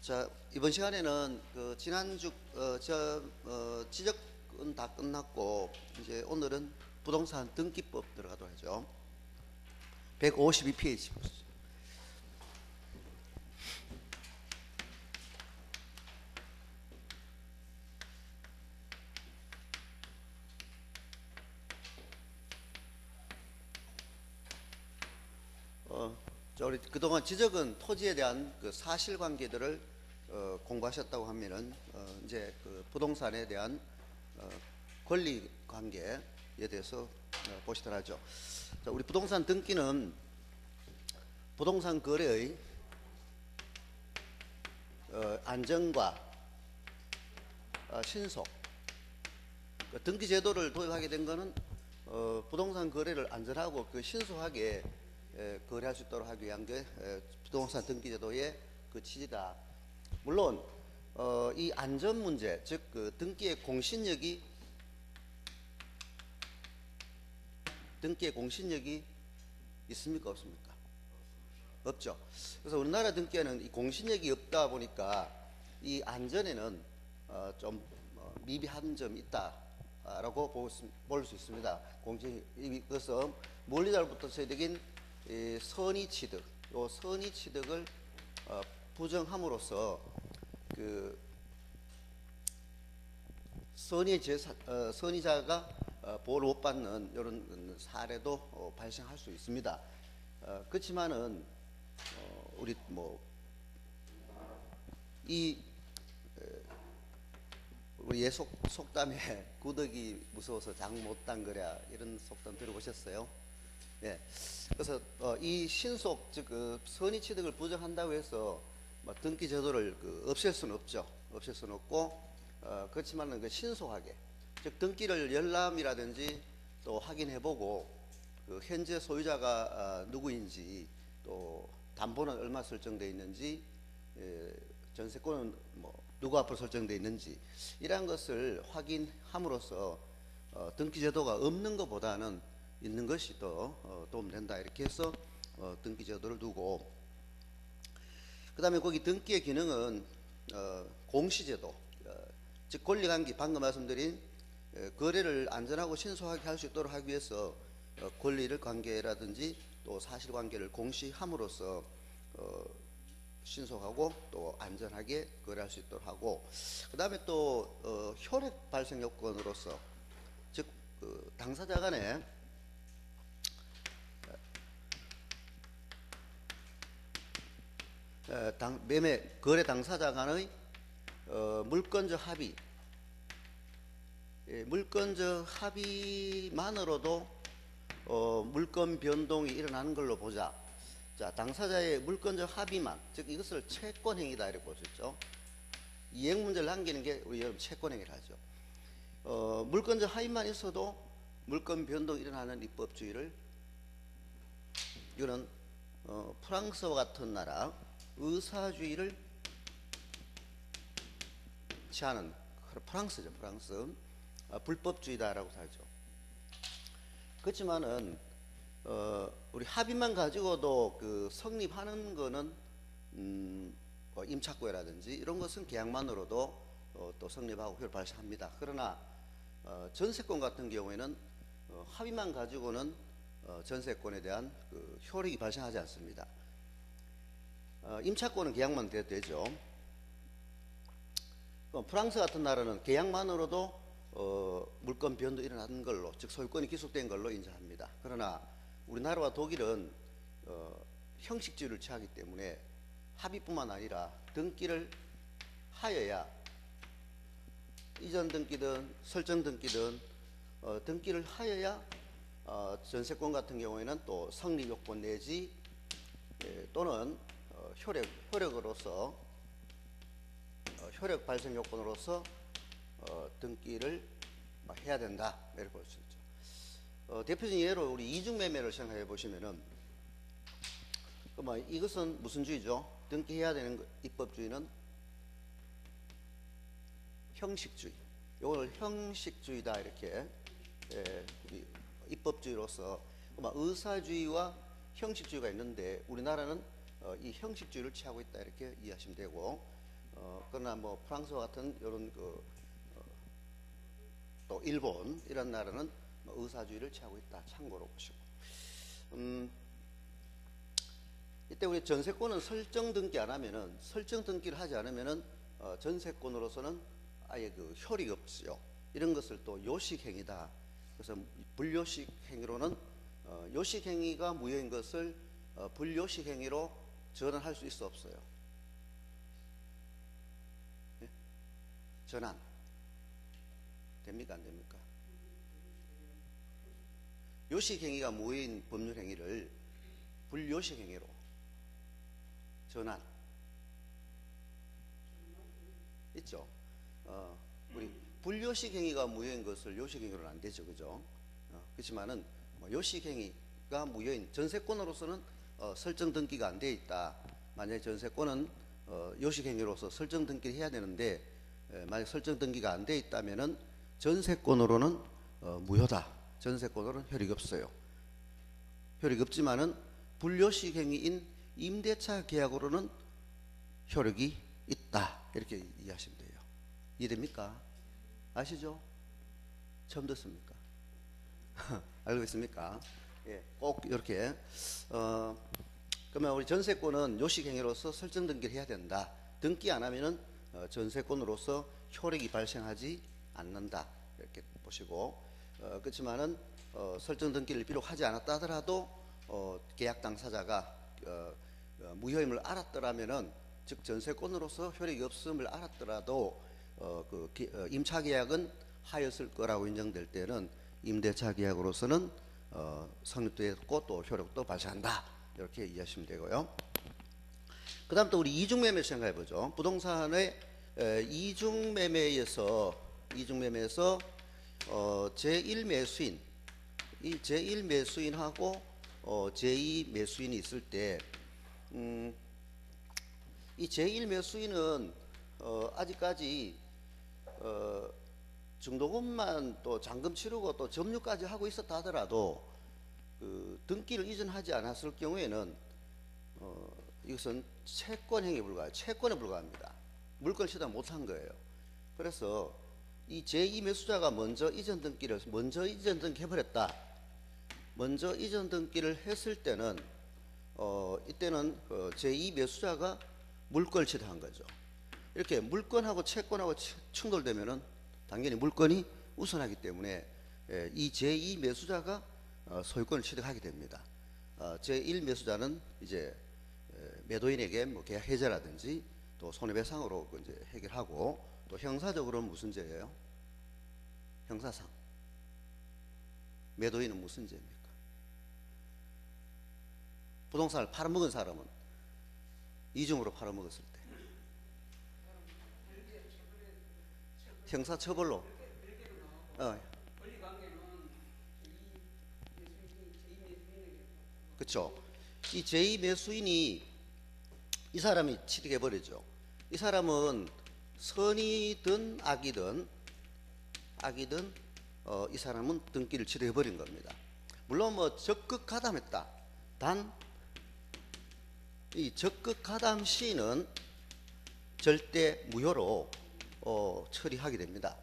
자, 이번 시간에는 그 지난주 지적은 다 끝났고 이제 오늘은 부동산 등기법 들어가도록 하죠. 152페이지 보시죠. 자, 우리 그동안 지적은 토지에 대한 그 사실관계들을 공부하셨다고 하면은 이제 그 부동산에 대한 권리관계에 대해서 보시도록 하죠. 자, 우리 부동산 등기는 부동산 거래의 안정과 신속, 등기 제도를 도입하게 된 것은 부동산 거래를 안전하고 그 신속하게 거래할 수 있도록 하기 위한 게 부동산 등기 제도의 그 취지다. 물론 이 안전 문제, 즉 그 등기의 공신력이 있습니까, 없습니까? 없죠. 그래서 우리나라 등기에는 이 공신력이 없다 보니까 이 안전에는 좀 미비한 점이 있다라고 볼 수 있습니다. 그래서 멀리달부터 서야되긴 선의 취득, 요 선의 취득을 부정함으로써 그 선의자가 보호를 못 받는 이런 사례도 발생할 수 있습니다. 그렇지만은 우리 우리 속담에 구더기 무서워서 장 못 담그랴 이런 속담 들어보셨어요? 예. 그래서 이 신속 즉 선의 취득을 부정한다고 해서 등기 제도를 없앨 수는 없죠. 없앨 수는 없고 그렇지만은 그 신속하게 즉 등기를 열람이라든지 또 확인해보고 그 현재 소유자가 누구인지 또 담보는 얼마 설정되어 있는지 전세권은 누구 앞으로 설정되어 있는지 이러한 것을 확인함으로써 등기 제도가 없는 것보다는 있는 것이 더 도움된다 이렇게 해서 등기 제도를 두고, 그 다음에 거기 등기의 기능은 공시제도, 즉 권리관계, 방금 말씀드린 거래를 안전하고 신속하게 할 수 있도록 하기 위해서 권리를 관계라든지 또 사실관계를 공시함으로써 신속하고 또 안전하게 거래할 수 있도록 하고, 그 다음에 또 효력 발생 요건으로서 즉 당사자 간에 매매 거래 당사자 간의 물권적 합의, 물권적 합의만으로도 물권 변동이 일어나는 걸로 보자. 자, 당사자의 물권적 합의만, 즉 이것을 채권행위다 이렇게 볼 수 있죠. 이행 문제를 남기는 게 우리 여러분 채권행위를 하죠. 물권적 합의만 있어도 물권 변동이 일어나는 입법주의를, 이거는 프랑스와 같은 나라 의사주의를 취하는 프랑스죠. 프랑스 불법주의다라고 하죠. 그렇지만은 우리 합의만 가지고도 그 성립하는 거는 임차권이라든지 이런 것은 계약만으로도 또 성립하고 효를 발생합니다. 그러나 전세권 같은 경우에는 합의만 가지고는 전세권에 대한 그 효력이 발생하지 않습니다. 임차권은 계약만 돼도 되죠. 프랑스 같은 나라는 계약만으로도 물권 변도 일어나는 걸로, 즉 소유권이 기속된 걸로 인정합니다. 그러나 우리나라와 독일은 형식주의를 취하기 때문에 합의뿐만 아니라 등기를 하여야, 이전 등기든 설정 등기든 등기를 하여야 전세권 같은 경우에는 또 성립 요건 내지 또는 효력으로서 효력 발생 요건으로서 등기를 해야 된다 이렇게 볼 수 있죠. 대표적인 예로 우리 이중매매를 생각해 보시면은 이것은 무슨 주의죠? 등기해야 되는 입법주의는 형식주의. 이걸 형식주의다 이렇게 우리 입법주의로서 의사주의와 형식주의가 있는데 우리나라는 이 형식주의를 취하고 있다 이렇게 이해하시면 되고, 그러나 뭐 프랑스와 같은 이런 또 일본 이런 나라는 뭐 의사주의를 취하고 있다. 참고로 보시고. 이때 우리 전세권은 설정 등기 안 하면은, 설정 등기를 하지 않으면은 전세권으로서는 아예 그 효力없죠. 이런 것을 또 요식행위다. 그래서 불요식행위로는 요식행위가 무효인 것을 불요식행위로 전환할 수 있어 없어요? 예? 전환 됩니까 안 됩니까? 요식행위가 무효인 법률행위를 불요식행위로 전환 있죠. 우리 불요식행위가 무효인 것을 요식행위로는 안 되죠, 그죠? 그렇지만은 뭐 요식행위가 무효인 전세권으로서는 설정 등기가 안 돼 있다. 만약에 전세권은 요식행위로서 설정 등기를 해야 되는데 만약 설정 등기가 안 돼 있다면은 전세권으로는 무효다. 전세권으로는 효력이 없어요. 효력이 없지만은 불요식행위인 임대차 계약으로는 효력이 있다. 이렇게 이해하시면 돼요. 이해됩니까? 아시죠? 처음 듣습니까? 알고 있습니까? 예, 꼭 이렇게 그러면 우리 전세권은 요식행위로서 설정 등기를 해야 된다. 등기 안 하면은 전세권으로서 효력이 발생하지 않는다. 이렇게 보시고 그렇지만은 설정 등기를 비록 하지 않았다 하더라도 계약 당사자가 무효임을 알았더라면은 즉 전세권으로서 효력이 없음을 알았더라도 임차 계약은 하였을 거라고 인정될 때는 임대차 계약으로서는 성립되었고 또 효력도 발생한다. 이렇게 이해하시면 되고요. 그 다음 또 우리 이중매매 생각해 보죠. 부동산의 이중매매에서 제1매수인, 이 제1매수인하고 제2매수인이 있을 때 이 제1매수인은 아직까지 중도금만 또 잔금 치르고 또 점유까지 하고 있었다 하더라도 등기를 이전하지 않았을 경우에는 이것은 채권행위에 불과해요. 채권에 불과합니다. 물건 시다 못한 거예요. 그래서 이 제2매수자가 먼저 이전 등기를 해버렸다. 먼저 이전 등기를 했을 때는 이때는 제2매수자가 물권을 취득한 거죠. 이렇게 물권하고 채권하고 충돌되면은 당연히 물건이 우선하기 때문에 이 제2매수자가 소유권을 취득하게 됩니다. 제1매수자는 이제 매도인에게 뭐 계약 해제라든지 또 손해배상으로 이제 해결하고 또 형사적으로는 무슨 죄예요? 형사상. 매도인은 무슨 죄입니까? 부동산을 팔아먹은 사람은 이중으로 팔아먹었을 때 형사처벌로 그렇죠. 이 제2매수인이 이 사람이 취득해버리죠. 이 사람은 선이든 악이든 이 사람은 등기를 취득해버린 겁니다. 물론 뭐 적극 가담했다. 단 이 적극 가담 시는 절대 무효로 처리하게 됩니다.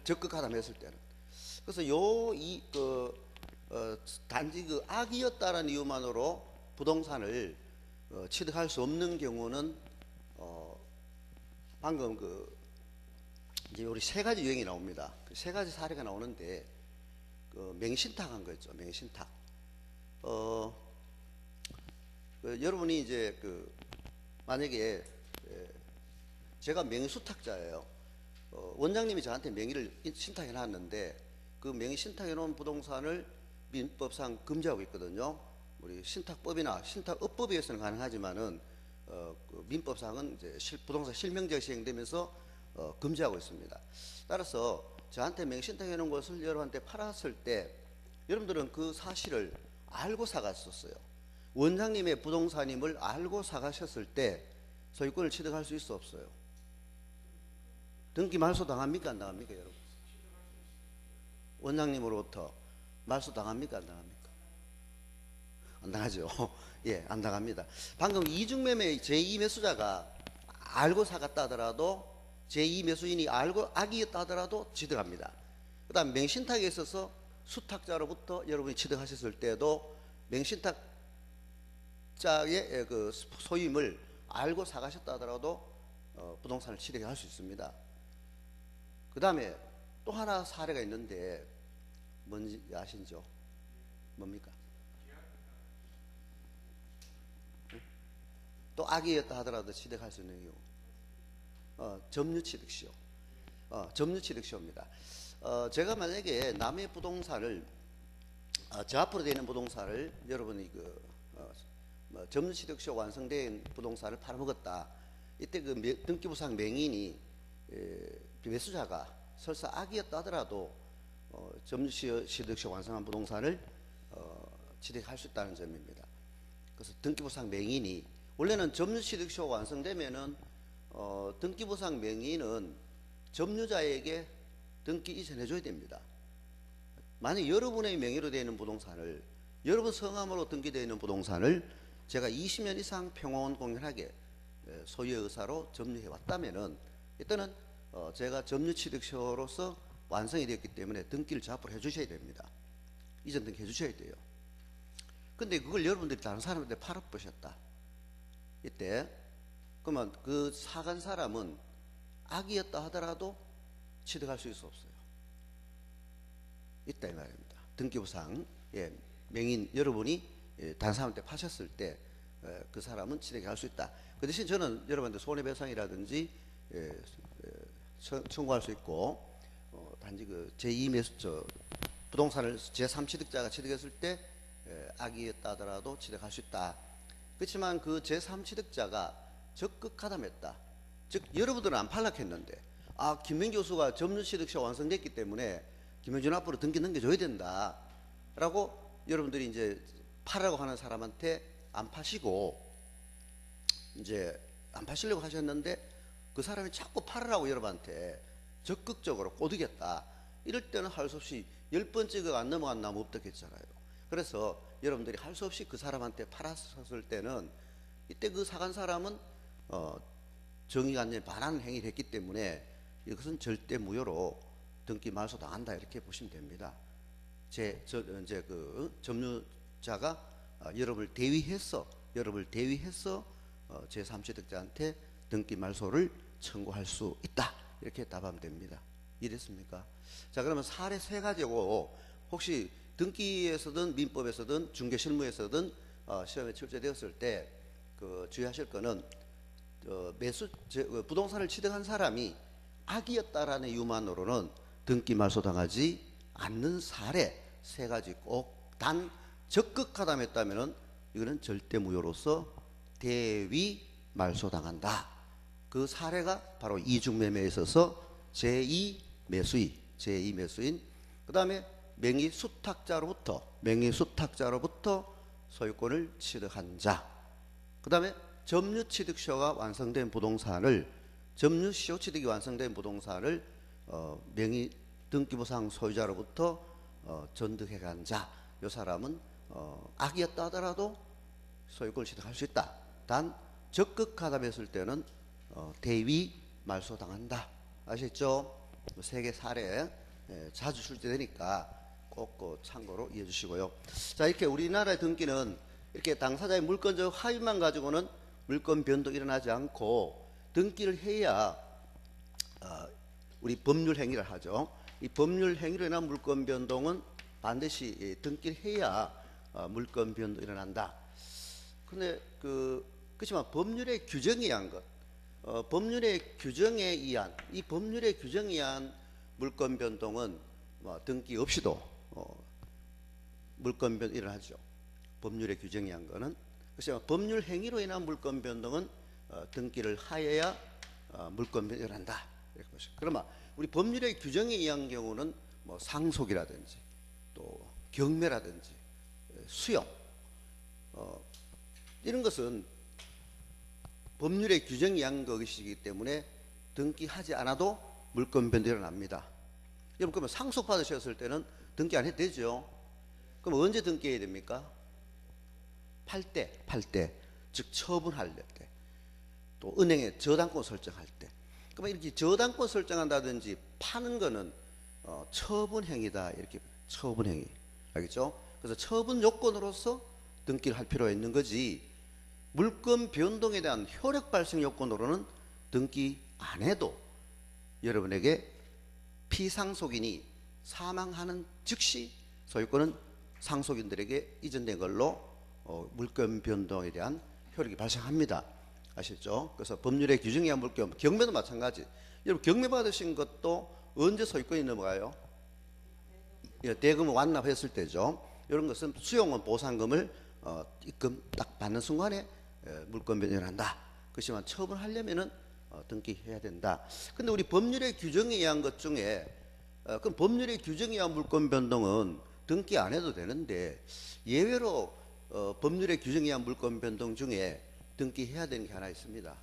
적극 가담했을 때는. 그래서 단지 그 악이었다는 이유만으로 부동산을 취득할 수 없는 경우는 방금 이제 우리 세 가지 유형이 나옵니다. 세 가지 사례가 나오는데 맹신탁한 거 있죠. 맹신탁. 여러분이 이제 만약에 제가 명의수탁자예요. 원장님이 저한테 명의를 신탁해 놨는데 그 명의 신탁해 놓은 부동산을 민법상 금지하고 있거든요. 우리 신탁법이나 신탁업법에 의해서는 가능하지만은 민법상은 이제 부동산 실명제가 시행되면서 금지하고 있습니다. 따라서 저한테 명의 신탁해 놓은 것을 여러분한테 팔았을 때 여러분들은 그 사실을 알고 사갔었어요. 원장님의 부동산임을 알고 사가셨을 때 소유권을 취득할 수 있어 없어요? 등기 말소 당합니까 안 당합니까 여러분? 원장님으로부터 말소 당합니까 안 당합니까? 안 당하죠. 예, 안 당합니다. 방금 이중매매 제2매수자가 알고 사갔다 하더라도 제2 매수인이 알고 악의였다 하더라도 취득합니다. 그 다음 맹신탁에 있어서 수탁자로부터 여러분이 취득하셨을 때도 맹신탁자의 그 소임을 알고 사가셨다 하더라도 부동산을 취득할 수 있습니다. 그 다음에 또 하나 사례가 있는데 뭔지 아시죠? 뭡니까? 또 악의였다 하더라도 취득할 수 있는 경우 점유취득시효. 점유취득시효입니다. 제가 만약에 남의 부동산을 저 앞으로 되는 부동산을 여러분이 점유취득시효 완성된 부동산을 팔아먹었다. 이때 그 등기부상 명인이 매수자가 설사 악의였다 하더라도 점유취득시효 완성한 부동산을 취득할 수 있다는 점입니다. 그래서 등기부상 명인이 원래는 점유취득시효 완성되면은 등기부상 명인은 점유자에게 등기 이전해줘야 됩니다. 만약 여러분의 명의로 되어 있는 부동산을 여러분 성함으로 등기되어 있는 부동산을 제가 20년 이상 평온공연하게 소유의 의사로 점유해 왔다면은 이때는 제가 점유취득시효로서 완성이 되었기 때문에 등기를 저 앞으로 해주셔야 됩니다. 이전 등기 해주셔야 돼요. 근데 그걸 여러분들이 다른 사람한테 팔아보셨다. 이때 그러면 그 사간 사람은 악이었다 하더라도 취득할 수 있어 없어요? 있다 이 말입니다. 등기부상 명인 여러분이 다른 사람한테 파셨을 때 그 사람은 취득할 수 있다. 그 대신 저는 여러분한테 손해배상이라든지 청구할 수 있고 단지 그 제2 매수 부동산을 제3취득자가 취득했을 때 악의였다 하더라도 취득할 수 있다. 그렇지만 그 제3취득자가 적극 가담했다. 즉 여러분들은 안 팔락했는데 김명 교수가 점유취득시효 완성됐기 때문에 김명준 앞으로 등기 넘겨줘야 된다 라고 여러분들이 이제 팔라고 하는 사람한테 안 파시고 이제 안 파시려고 하셨는데 그 사람이 자꾸 팔으라고 여러분한테 적극적으로 꼬드겼다. 이럴 때는 할 수 없이 10번째가 안 넘어간 나무 없다겠잖아요. 그래서 여러분들이 할 수 없이 그 사람한테 팔았을 때는 이때 그 사간 사람은 정의관념에 반하는 행위를 했기 때문에 이것은 절대 무효로 등기 말소 당한다 이렇게 보시면 됩니다. 이제 그 점유자가 여러분을 대위해서 제3취득자한테 등기 말소를 청구할 수 있다 이렇게 답하면 됩니다. 이해됐습니까? 자, 그러면 사례 3가지고 혹시 등기에서든 민법에서든 중개실무에서든 시험에 출제되었을 때 주의하실 거는 부동산을 취득한 사람이 악의였다라는 이유만으로는 등기 말소 당하지 않는 사례 3가지 꼭 단 적극 가담했다면은 이거는 절대 무효로서 대위 말소 당한다. 그 사례가 바로 이중매매에 있어서 제2 매수인 그 다음에 명의 수탁자로부터 소유권을 취득한 자, 그 다음에 점유취득시효가 완성된 부동산을 점유시효 취득이 완성된 부동산을 명의 등기부상 소유자로부터 전득해 간 자, 이 사람은 악이었다 하더라도 소유권을 취득할 수 있다. 단 적극 가담했을 때는 대위 말소 당한다. 아시겠죠? 3개 사례 자주 출제되니까 꼭 참고로 이해해 주시고요. 자, 이렇게 우리나라의 등기는 이렇게 당사자의 물권적 합의만 가지고는 물권 변동이 일어나지 않고 등기를 해야 우리 법률 행위를 하죠. 이 법률 행위로 인한 물권 변동은 반드시 등기를 해야 물권 변동이 일어난다. 근데 그렇지만 법률의 규정에 의한 것, 법률의 규정에 의한 이 법률의 규정에 의한 물권 변동은 등기 없이도 물권 변동이 일어나죠. 법률의 규정에 의한 거는. 그렇지만 법률 행위로 인한 물권 변동은 등기를 하여야 물권 변동이 일어난다. 이렇게 보시죠. 그러면 우리 법률의 규정에 의한 경우는 상속이라든지 또 경매라든지 수용 이런 것은 법률의 규정에 의한 것이기 때문에 등기하지 않아도 물권 변동이 일어납니다. 여러분 그러면 상속 받으셨을 때는 등기 안 해도 되죠. 그럼 언제 등기해야 됩니까? 팔 때, 즉 처분할 때. 또 은행에 저당권 설정할 때, 그러면 이렇게 저당권 설정한다든지 파는 거는 처분행위다, 이렇게 처분행위, 알겠죠? 그래서 처분 요건으로서 등기를 할 필요가 있는 거지, 물권 변동에 대한 효력 발생 요건으로는 등기 안 해도 여러분에게 피상속인이 사망하는 즉시 소유권은 상속인들에게 이전된 걸로 물권 변동에 대한 효력이 발생합니다. 아시죠? 그래서 법률의 규정에 의한 물권, 경매도 마찬가지. 여러분 경매 받으신 것도 언제 소유권이 넘어가요? 대금을 완납했을 때죠. 이런 것은 수용원 보상금을 입금 딱 받는 순간에 물권 변경을 한다. 그렇지만 처분하려면은 등기해야 된다. 근데 우리 법률의 규정에 의한 것 중에 그럼 법률의 규정에 의한 물권 변동은 등기 안 해도 되는데, 예외로 법률의 규정에 의한 물권 변동 중에 등기해야 되는 게 하나 있습니다.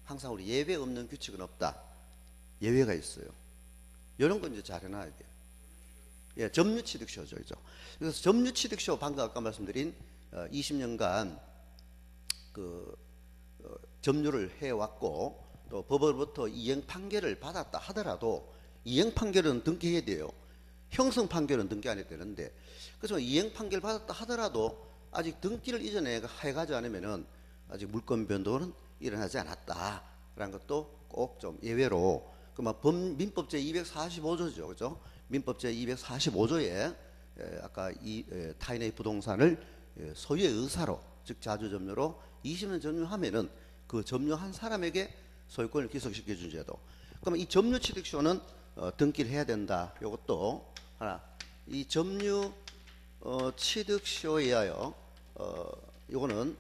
항상 우리 예외 없는 규칙은 없다. 예외가 있어요. 이런 건 이제 잘 해놔야 돼요. 예, 점유취득쇼죠. 그래서 점유취득쇼, 방금 아까 말씀드린 20년간 점유를 해왔고 또 법으로부터 이행 판결을 받았다 하더라도 이행 판결은 등기해야 돼요. 형성 판결은 등기 안 해도 되는데, 그래서 이행 판결 받았다 하더라도 아직 등기를 이전에 해가지 않으면은 아직 물권 변동은 일어나지 않았다라는 것도 꼭 좀 예외로, 민법 제 245조죠, 그죠? 민법 제 245조에 아까 타인의 부동산을 소유의 의사로, 즉 자주 점유로 20년 점유하면은 그 점유한 사람에게 소유권을 기속시켜 준 제도. 그러면 이 점유 취득쇼는 등기를 해야 된다. 이것도 하나. 이 점유 취득쇼에 의하여 이거는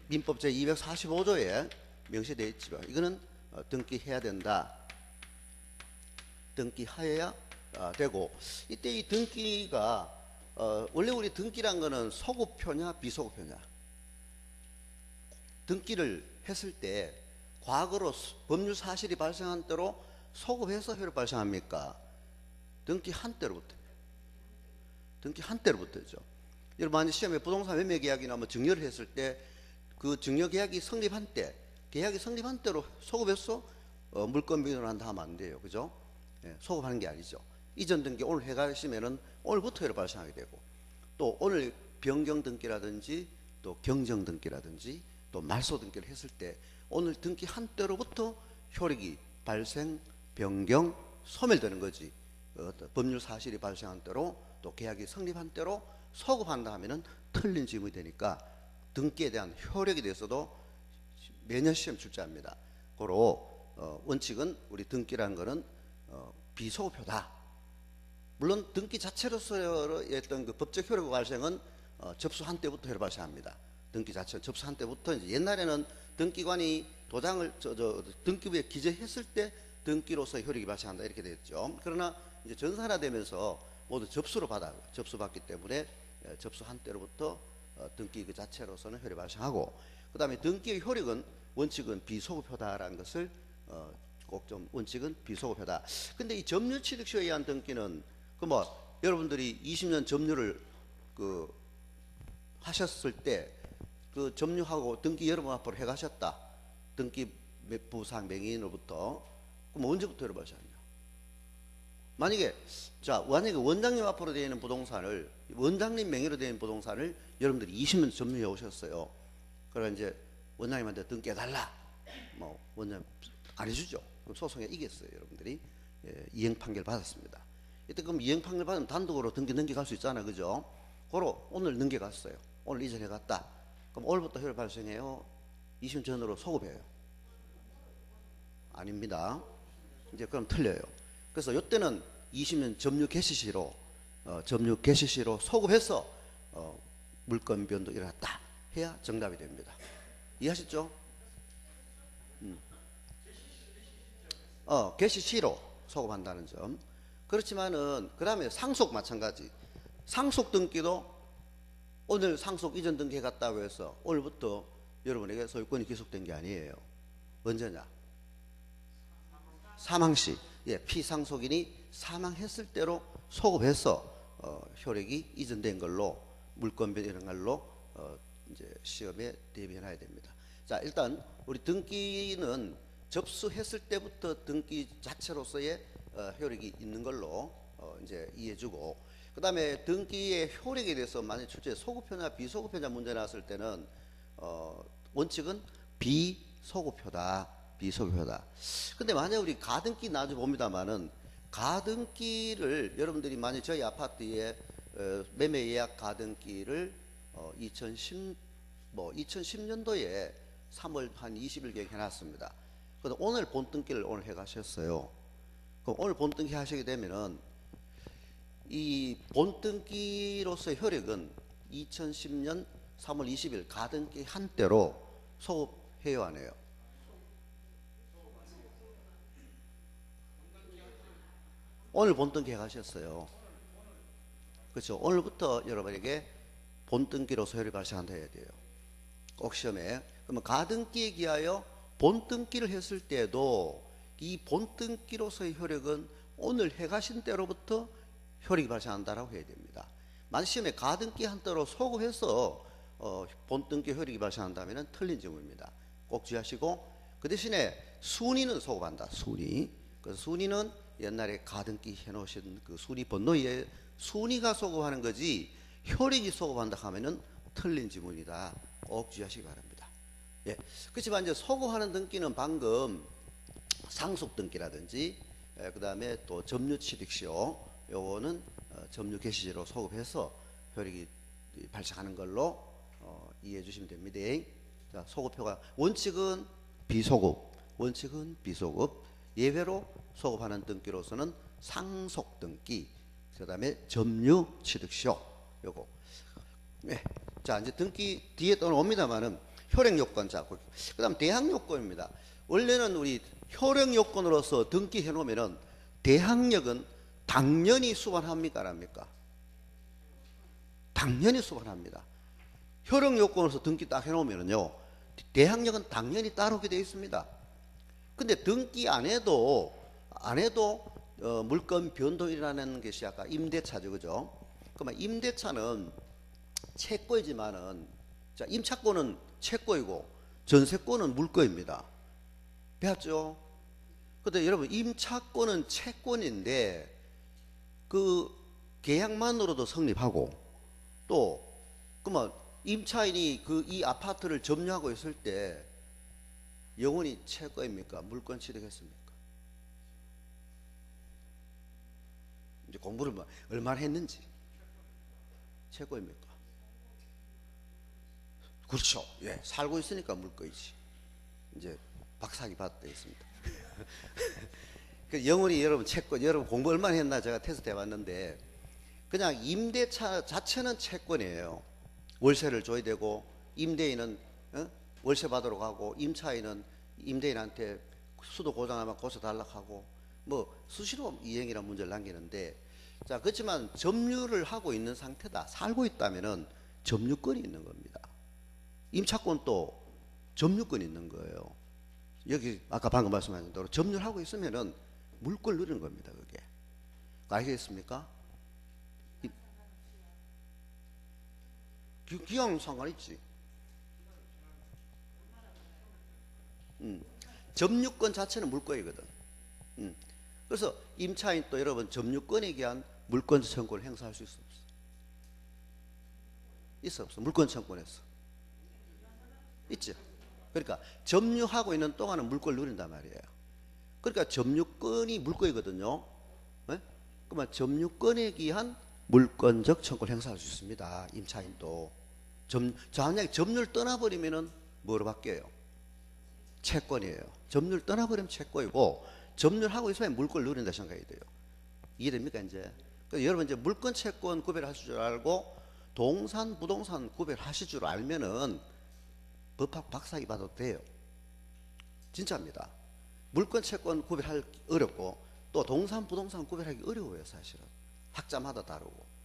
민법 제 245조에 명시되어 있지만 이거는 등기해야 된다. 등기하여야 되고, 이때 이 등기가 원래 우리 등기란 거는 소급표냐 비소급표냐, 등기를 했을 때 과거로 법률 사실이 발생한 때로 소급해서 효력 발생합니까? 등기한 때로부터죠. 여러분 만약 시험에 부동산 매매 계약이 나면 증여를 했을 때 그 증여 계약이 성립한 때, 계약이 성립한 때로 소급해서 물권 변경을 한다 하면 안 돼요, 그죠? 예, 소급하는 게 아니죠. 이전 등기 오늘 해가시면은 오늘부터 효력 발생하게 되고, 또 오늘 변경 등기라든지 또 경정 등기라든지 또 말소 등기를 했을 때 오늘 등기한 때로부터 효력이 발생, 변경, 소멸되는 거지. 법률 사실이 발생한 때로 또 계약이 성립한 때로 소급한다 하면은 틀린 질문이 되니까 등기에 대한 효력에 대해서도 매년 시험 출제합니다. 고로 원칙은 우리 등기라는 거는 비소급표다. 물론 등기 자체로서의 어떤 그 법적 효력 발생은 접수한 때부터 효력 발생합니다. 등기 자체 접수한 때부터, 이제 옛날에는 등기관이 도장을 등기부에 기재했을 때 등기로서 효력이 발생한다 이렇게 됐죠. 그러나 이제 전산화되면서 모두 접수받기 때문에 접수한 때로부터 등기 그 자체로서는 효력이 발생하고, 그 다음에 등기의 효력은 원칙은 비소급표다라는 것을 꼭 좀, 원칙은 비소급표다. 근데 이 점유취득쇼에 의한 등기는 여러분들이 20년 점유를 하셨을 때 그 점유하고 등기 여러 번 앞으로 해가셨다. 등기 부상 명의인으로부터. 그럼 언제부터 효력 발생하냐? 만약에 원장님 앞으로 되어 있는 부동산을, 원장님 명의로 되어 있는 부동산을 여러분들이 20년 점유해 오셨어요. 그러면 이제 원장님한테 등기해달라. 원장님 안 해주죠. 그럼 소송에 이겼어요. 여러분들이 이행 판결 받았습니다. 이때 그럼 이행 판결 받으면 단독으로 등기 넘겨갈 수 있잖아, 그죠? 고로 오늘 넘겨갔어요. 오늘 이전해 갔다. 그럼 오늘부터 효력 발생해요? 20년 전으로 소급해요? 아닙니다. 이제 그럼 틀려요. 그래서 이때는 20년 점유 개시시로 소급해서 물권 변동 일어났다 해야 정답이 됩니다. 이해하셨죠? 개시시로 소급한다는 점. 그렇지만은 그 다음에 상속 마찬가지. 상속 등기도 오늘 상속 이전 등기 해갔다고 해서 오늘부터 여러분에게 소유권이 기속된 게 아니에요. 언제냐? 사망시. 예, 피상속인이 사망했을 때로 소급해서 효력이 이전된 걸로, 물권 변경 이런 걸로 이제 시험에 대비해놔야 됩니다. 자, 일단 우리 등기는 접수했을 때부터 등기 자체로서의 효력이 있는 걸로 이제 이해해주고, 그 다음에 등기의 효력에 대해서 만약 출제 소급표나 비소급표자 문제 나왔을 때는 원칙은 비소급표다. 비소급표다. 근데 만약 우리 가등기 나중에 봅니다만은, 가등기를 여러분들이 만약 저희 아파트에 매매 예약 가등기를 2010년도에 3월 한 20일경에 해놨습니다. 그래서 오늘 본등기를 오늘 해가셨어요. 그럼 오늘 본등기 하시게 되면은 이 본등기로서의 효력은 2010년 3월 20일 가등기 한때로 소급해요, 안 해요? 오늘 본등기 해가셨어요. 그렇죠. 오늘부터 여러분에게 본등기로서 효력이 발생한다 해야 돼요. 꼭 시험에. 그러면 가등기에 기하여 본등기를 했을 때도 이 본등기로서의 효력은 오늘 해가신 때로부터 효력이 발생한다라고 해야 됩니다. 만약 시험에 가등기 한때로 소급해서 본등기 효력이 발생한다면 틀린 질문입니다. 꼭 주의하시고, 그 대신에 순위는 소급한다. 순위. 그래서 순위는 옛날에 가등기 해놓으신 그 순위 번호에 순위가 소급하는 거지 효력이 소급한다 하면은 틀린 지문이다. 꼭 주의하시기 바랍니다. 예. 그렇지만 이제 소급하는 등기는 방금 상속 등기라든지, 그 다음에 또 점유 취득시효, 요거는 점유 개시제로 소급해서 효력이 발생하는 걸로 이해해 주시면 됩니다. 자, 소급표가 원칙은 비소급, 원칙은 비소급, 예외로 소급하는 등기로서는 상속 등기, 그 다음에 점유 취득시효, 요거. 네. 자, 이제 등기 뒤에 또 옵니다만은 효력 요건, 자, 그 다음 대항 요건입니다. 원래는 우리 효력 요건으로서 등기해 놓으면은 대항력은 당연히 수반합니까, 안 합니까? 당연히 수반합니다. 효력 요건으로서 등기 딱 해놓으면은요, 대항력은 당연히 따르게 되어 있습니다. 근데 등기 안 해도 물건 변동이라는 것이 아까 임대차죠, 그죠? 그러면 임대차는 채권이지만은, 자, 임차권은 채권이고 전세권은 물건입니다. 배웠죠? 근데 여러분, 임차권은 채권인데 그 계약만으로도 성립하고, 또 그러면 임차인이 이 아파트를 점유하고 있을 때 영원히 채권입니까? 물권 취득했습니까? 이제 공부를 얼마나 했는지. 채권입니까? 그렇죠. 예, 살고 있으니까 물권이지. 이제 박사학위 받고 있습니다. 그 영원히 여러분 채권, 여러분 공부 얼마나 했나 제가 테스트 해봤는데, 그냥 임대차 자체는 채권이에요. 월세를 줘야 되고, 임대인은 월세 받으러 가고, 임차인은 임대인한테 수도 고장나면 고쳐달라고 하고, 뭐 수시로 이행이라는 문제를 남기는데, 자, 그렇지만 점유를 하고 있는 상태다, 살고 있다면은 점유권이 있는 겁니다. 임차권도 점유권이 있는 거예요. 여기 아까 방금 말씀하신 대로 점유를 하고 있으면은 물권을 누리는 겁니다. 그게 알겠습니까? 기왕 상관있지. 점유권 자체는 물권이거든. 그래서 임차인 또 여러분 점유권에 기한 물권 청구를 행사할 수 있어 없어? 있어 없어? 물권 청구에서 있죠. 그러니까 점유하고 있는 동안은 물권을 누린단 말이에요. 그러니까 점유권이 물권이거든요. 네? 그러면 점유권에 기한 물권적 청구를 행사할 수 있습니다. 임차인도. 만약에 점유를 떠나버리면은 뭐로 바뀌어요? 채권이에요. 점유를 떠나버리면 채권이고, 점유를 하고 있으면 물권을 누린다 생각이 돼요. 이해됩니까, 이제? 그래서 여러분 이제 물권 채권 구별하실 줄 알고, 동산, 부동산 구별하실 줄 알면은 법학 박사학위 받아도 돼요. 진짜입니다. 물권 채권 구별하기 어렵고, 또 동산, 부동산 구별하기 어려워요, 사실은. 학자마다 다르고.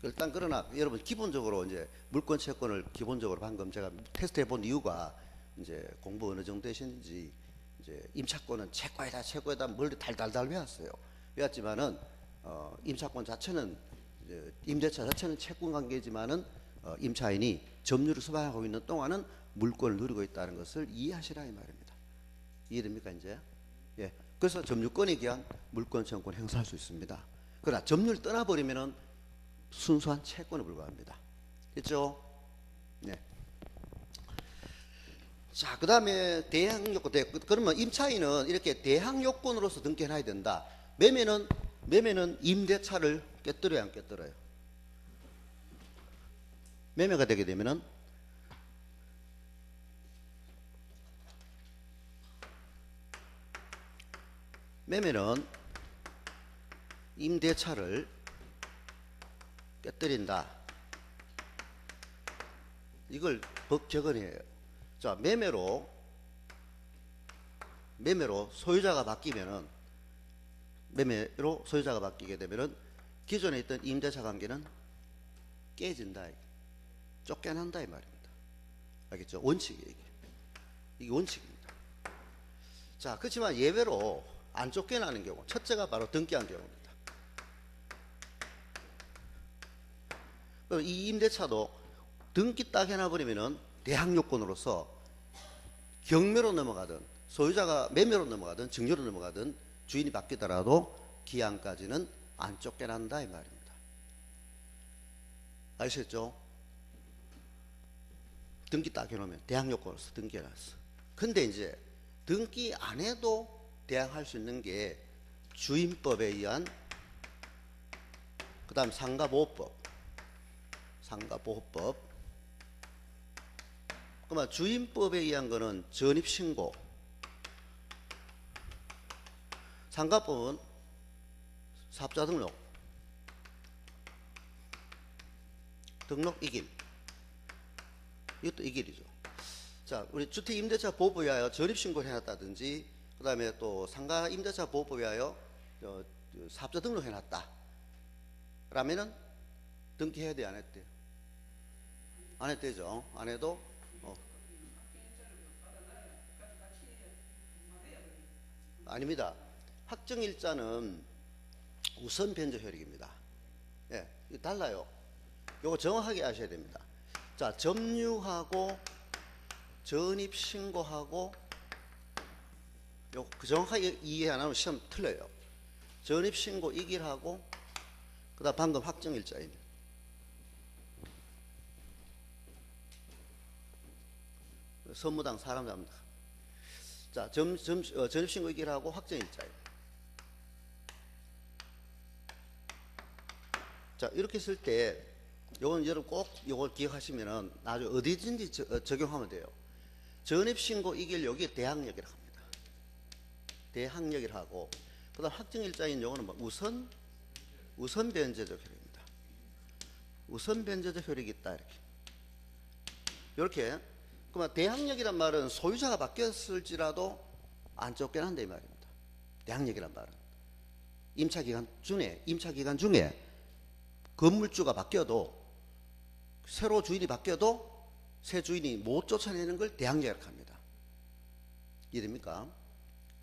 일단 그러나 여러분 기본적으로 이제 물권 채권을 기본적으로 방금 제가 테스트해 본 이유가, 이제 공부 어느 정도 되시는지, 이제 임차권은 채권에다 멀리 달달달 외웠지만은 임차권 자체는, 이제 임대차 자체는 채권 관계지만은 임차인이 점유를 수반하고 있는 동안은 물권을 누리고 있다는 것을 이해하시라 이 말입니다. 이해됩니까 이제? 예. 그래서 점유권에 기한 물권 채권을 행사할 수 있습니다. 그러나 점유를 떠나버리면은 순수한 채권에 불과합니다. 됐죠? 네. 자, 그 다음에 대항요건. 그러면 임차인은 이렇게 대항요건으로서 등기해놔야 된다. 매매는 임대차를 깨뜨려야 안 깨뜨려요? 매매가 되게 되면은 매매는 임대차를 깨뜨린다. 이걸 법 적언이에요. 자, 매매로 소유자가 바뀌면은, 매매로 소유자가 바뀌게 되면은 기존에 있던 임대차 관계는 깨진다. 쫓겨난다 이 말입니다. 알겠죠? 원칙이에요. 이게 원칙입니다. 자, 그렇지만 예외로 안 쫓겨나는 경우, 첫째가 바로 등기한 경우입니다. 이 임대차도 등기 딱 해놔버리면은 대항요건으로서 경매로 넘어가든 소유자가 매매로 넘어가든 증여로 넘어가든 주인이 바뀌더라도 기한까지는 안 쫓겨난다 이 말입니다. 아시겠죠? 등기 딱 해놓으면 대항요건으로서 등기해놨어. 근데 이제 등기 안 해도 대항할 수 있는 게 주임법에 의한, 그 다음 상가보호법. 그러면 주임법에 의한 거는 전입신고, 상가법은 사업자 등록 이길. 이것도 이길이죠. 자, 우리 주택임대차 보호법에 하여 전입신고를 해놨다든지, 그 다음에 또 상가임대차 보호법에 하여 사업자 등록 해놨다 라면은 등기해야 돼, 안 했대요? 안 했대죠. 안 해도 아닙니다. 확정일자는 우선 변제 효력입니다. 예, 이거 달라요. 요거 정확하게 아셔야 됩니다. 자, 점유하고 전입신고하고 요 그 정확하게 이해 안 하면 시험 틀려요. 전입신고 이길하고 그다음 방금 확정일자입니다. 선무당 사람 잡니다. 자, 전입신고 이길하고 확정일자예요. 자, 이렇게 쓸 때 요건 여러분 꼭 요걸 기억하시면은 나중에 어디든지 적용하면 돼요. 전입신고 이길 여기에 대항력이라고 합니다. 대항력이라고 하고, 그 다음 확정일자인 요거는 뭐 우선 변제적 효력입니다. 우선 변제적 효력이 있다. 이렇게. 그러면 대항력이란 말은 소유자가 바뀌었을지라도 안 쫓겨난다 이 말입니다. 대항력이란 말은 임차기간 중에 건물주가 바뀌어도, 새로 주인이 바뀌어도 새 주인이 못 쫓아내는 걸 대항력이라고 합니다. 이해됩니까?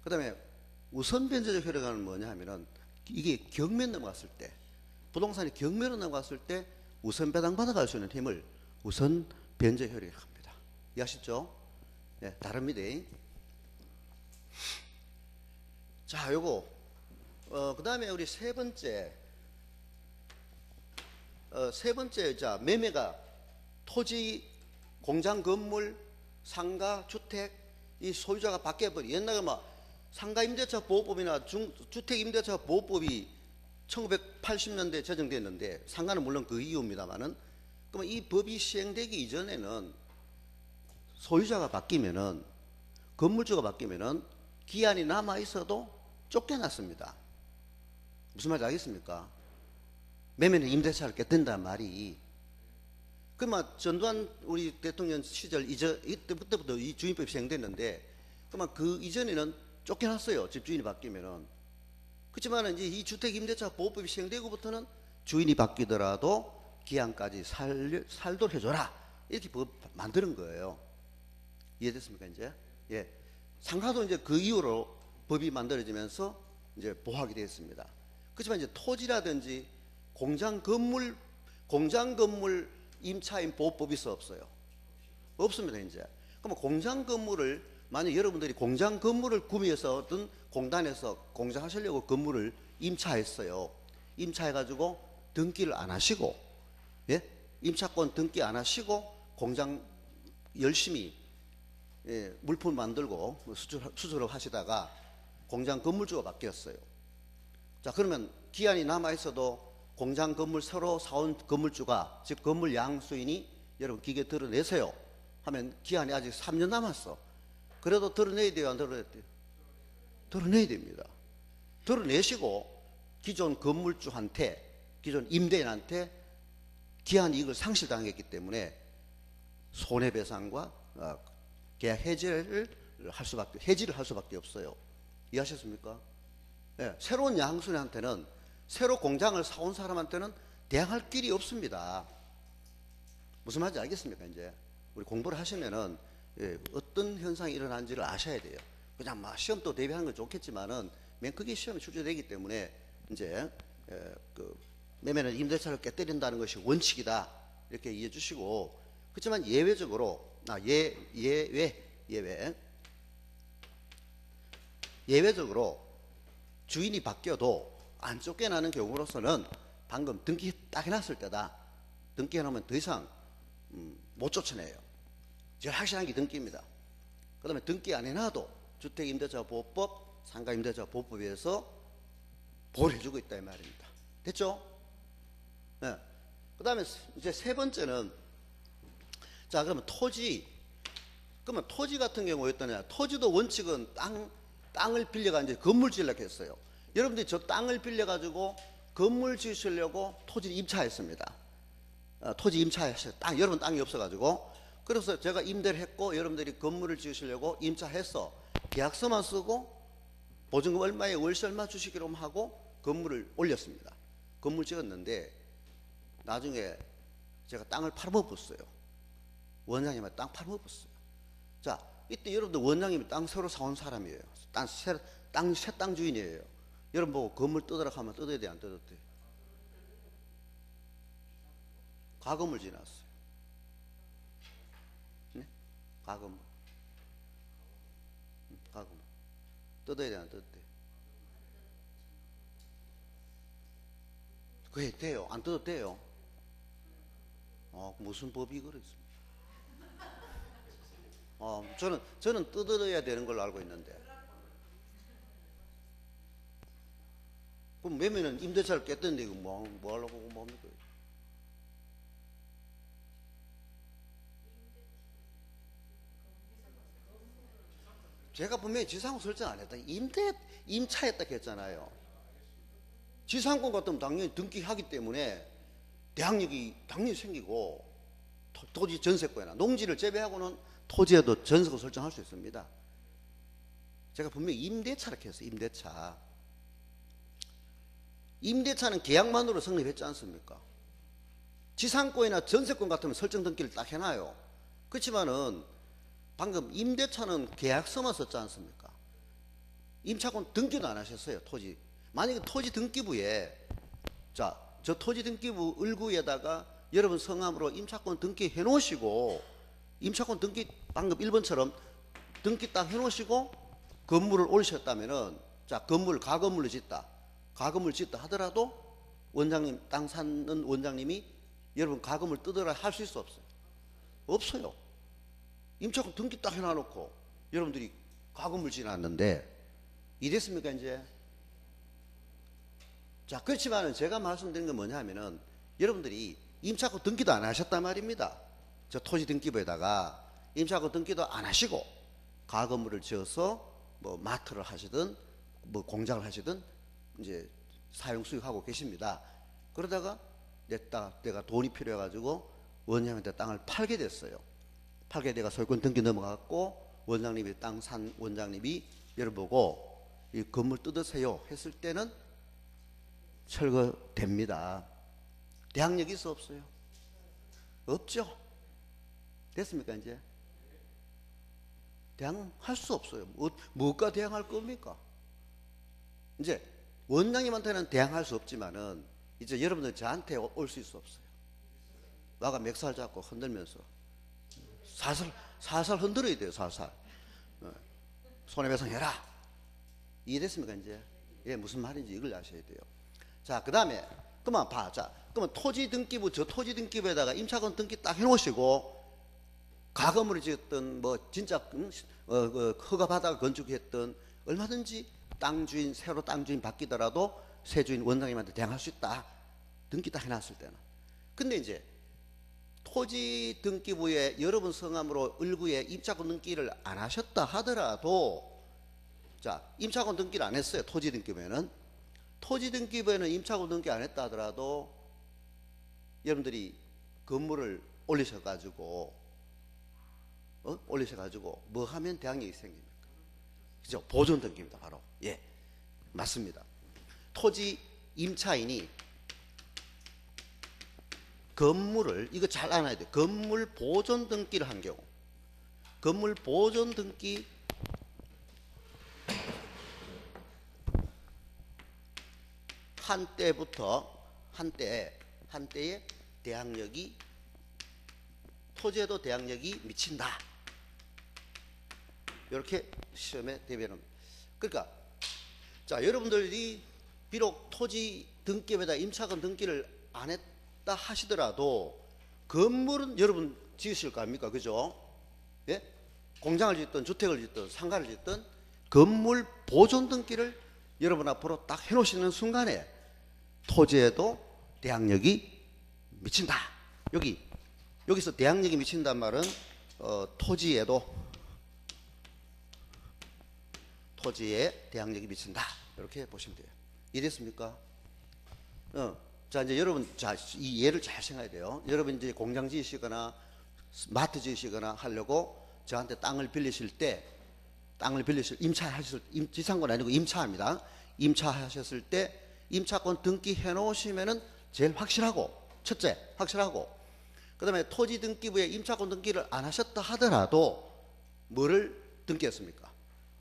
그 다음에 우선 변제적 효력은 뭐냐 하면은, 이게 경매 넘어갔을 때, 부동산이 경매로 넘어갔을 때 우선 배당 받아갈 수 있는 힘을 우선 변제 효력이라고 합니다. 이해하셨죠? 네, 다릅니다. 자, 요거 그 다음에 우리 세 번째, 자, 매매가 토지, 공장, 건물, 상가, 주택, 이 소유자가 바뀌어버리. 옛날에 막 상가임대차 보호법이나 주택임대차 보호법이 1980년대 제정됐는데, 상가는 물론 그 이유입니다만은, 그러면 이 법이 시행되기 이전에는 소유자가 바뀌면은, 건물주가 바뀌면은 기한이 남아 있어도 쫓겨났습니다. 무슨 말인지 알겠습니까? 매매는 임대차를 깨뜨린다는 말이. 그러면 전두환 우리 대통령 시절 이때부터 이 주임법이 시행됐는데, 그러면 그 이전에는 쫓겨났어요. 집주인이 바뀌면은. 그렇지만 이제 이 주택임대차 보호법이 시행되고부터는 주인이 바뀌더라도 기한까지 살도록 해줘라, 이렇게 법 만드는 거예요. 이해됐습니까 이제? 예. 상가도 이제 그 이후로 법이 만들어지면서 이제 보호하게 되었습니다. 그렇지만 이제 토지라든지 공장 건물 임차인 보호법이 없어요. 없습니다 이제. 그럼 공장 건물을 만약 여러분들이 공장 건물을 구매해서 어떤 공단에서 공장하시려고 건물을 임차했어요. 임차해가지고 등기를 안 하시고, 예? 임차권 등기 안 하시고 공장 열심히 물품 만들고 수출을 하시다가 공장 건물주가 바뀌었어요. 자, 그러면 기한이 남아 있어도 공장 건물 새로 사온 건물주가, 즉 건물 양수인이 여러분 기계 드러내세요 하면 기한이 아직 3년 남았어. 그래도 드러내야 돼요, 안 드러내야 돼요? 드러내야 됩니다. 드러내시고 기존 건물주한테, 기존 임대인한테 기한 이익을 상실당했기 때문에 손해배상과 계약 해지를 할 수밖에 없어요. 이해하셨습니까? 네, 새로운 양수인한테는, 새로 공장을 사온 사람한테는 대항할 길이 없습니다. 무슨 말인지 알겠습니까? 이제 우리 공부를 하시면은 어떤 현상이 일어나는지를 아셔야 돼요. 그냥 막 시험도 대비하는 건 좋겠지만은 맨 크게 시험에 출제되기 때문에 이제 그 매매는 임대차를 깨뜨린다는 것이 원칙이다 이렇게 이해해 주시고, 그렇지만 예외적으로 예외적으로 주인이 바뀌어도 안 쫓겨나는 경우로서는 방금 등기 딱 해놨을 때다. 등기 해놓으면 더 이상 못 쫓아내요. 제일 확실한 게 등기입니다. 그 다음에 등기 안 해놔도 주택임대차보호법, 상가임대차보호법에 의해서 보호를 해주고 있다 이 말입니다. 됐죠? 네. 그 다음에 이제 세 번째는, 자, 그러면 그러면 토지 같은 경우 어떠냐? 토지도 원칙은 땅을 빌려가 이제 건물 지으려고 했어요. 여러분들이 저 땅을 빌려가지고 건물 지으시려고 토지를 임차했습니다. 토지 임차했어요. 여러분 땅이 없어가지고. 그래서 제가 임대를 했고 여러분들이 건물을 지으시려고 임차해서 계약서만 쓰고 보증금 얼마에 월세 얼마 주시기로 하고 건물을 올렸습니다. 건물 지었는데 나중에 제가 땅을 팔아먹었어요. 원장님한테 땅 팔아먹었어요. 자, 이때 여러분들 원장님이 땅 새로 사온 사람이에요. 새 땅 주인이에요. 여러분 보고 건물 뜯으라 하면 뜯어야 돼, 안 뜯어도 돼? 가건물 지났어요. 네? 가건물. 가건물. 뜯어야 돼, 안 뜯어도 돼? 그게 돼요. 안 뜯어도 돼요. 무슨 법이 그랬습니까? 저는 뜯어야 되는 걸로 알고 있는데. 그럼 매매는 임대차를 깼던데 이거 뭐 하려고 뭡니까? 제가 분명히 지상권 설정 안 했다. 임차했다 했잖아요. 지상권 같으면 당연히 등기하기 때문에 대항력이 당연히 생기고, 토지 전세권이나 농지를 제외하고는 토지에도 전세권 설정할 수 있습니다. 제가 분명히 임대차라고 했어요. 임대차는 계약만으로 성립했지 않습니까? 지상권이나 전세권 같으면 설정 등기를 딱 해놔요. 그렇지만은 방금 임대차는 계약서만 썼지 않습니까? 임차권 등기도 안 하셨어요. 토지. 만약에 토지 등기부에, 자, 저 토지 등기부 을구에다가 여러분 성함으로 임차권 등기 해 놓으시고, 임차권 등기 방금 1번처럼 등기 딱 해 놓으시고 건물을 올리셨다면은, 자, 가건물을 짓다 하더라도 원장님, 땅 사는 원장님이 여러분 가건물 뜯으라 할 수 있어, 없어요? 없어요. 임차권 등기 딱 해놔놓고 여러분들이 가건물 지났는데 이랬습니까 이제? 자, 그렇지만은 제가 말씀드린 건 뭐냐면은 여러분들이 임차권 등기도 안 하셨단 말입니다. 저 토지 등기부에다가 임차권 등기도 안 하시고 가건물을 지어서 뭐 마트를 하시든 뭐 공장을 하시든 이제 사용 수익하고 계십니다. 그러다가 내가 돈이 필요해가지고 원장님한테 땅을 팔게 됐어요. 팔게 돼가 소유권 등기 넘어갔고 원장님이 땅 산 원장님이 여러분 보고 이 건물 뜯으세요 했을 때는 철거됩니다. 대항력이 있어, 없어요? 없죠. 됐습니까 이제? 대항할 수 없어요. 뭐가 대항할 겁니까? 이제 원장님한테는 대항할 수 없지만은 이제 여러분들 저한테 올 수 있어, 없어요? 와가 맥살 잡고 흔들면서 살살 흔들어야 돼요. 살살. 손해배상해라. 이해됐습니까 이제? 예, 무슨 말인지 이걸 아셔야 돼요. 자, 그 다음에 그만 봐. 자, 그러면 토지 등기부, 저 토지 등기부에다가 임차권 등기 딱 해놓으시고 가건물을 지었던 뭐 진짜 허가 받아 건축했던 얼마든지 땅 주인, 새로 땅 주인 바뀌더라도 새 주인 원장님한테 대항할 수 있다. 등기 딱 해놨을 때는. 근데 이제 토지 등기부에 여러분 성함으로 을구에 임차권 등기를 안 하셨다 하더라도, 자, 임차권 등기를 안 했어요. 토지 등기부에는. 토지 등기부에는 임차권 등기 안 했다 하더라도 여러분들이 건물을 올리셔가지고 뭐 하면 대항력이 생깁니까? 그죠? 보존 등기입니다. 바로. 예, 맞습니다. 토지 임차인이 건물을, 이거 잘 알아야 돼요. 건물 보존 등기를 한 경우, 건물 보존 등기 한때의 대항력이, 토지에도 대항력이 미친다. 이렇게 시험에 대비하는. 그러니까 자, 여러분들이 비록 토지 등기부에다 임차권 등기를 안 했다 하시더라도 건물은 여러분 지으실 거 아닙니까? 그죠? 예? 공장을 짓든 주택을 짓든 상가를 짓든 건물 보존 등기를 여러분 앞으로 딱 해놓으시는 순간에 토지에도 대항력이 미친다. 여기서 대항력이 미친단 말은 토지에 대항력이 미친다. 이렇게 보시면 돼요. 이해됐습니까? 자, 이제 여러분, 자, 이 예를 잘 생각해야 돼요. 여러분 이제 공장 지으시거나 마트 지으시거나 하려고 저한테 땅을 빌리실 때, 지상권 아니고 임차합니다. 임차하셨을 때 임차권 등기해 놓으시면은 제일 확실하고, 첫째, 확실하고, 그 다음에 토지 등기부에 임차권 등기를 안 하셨다 하더라도 뭐를 등기했습니까?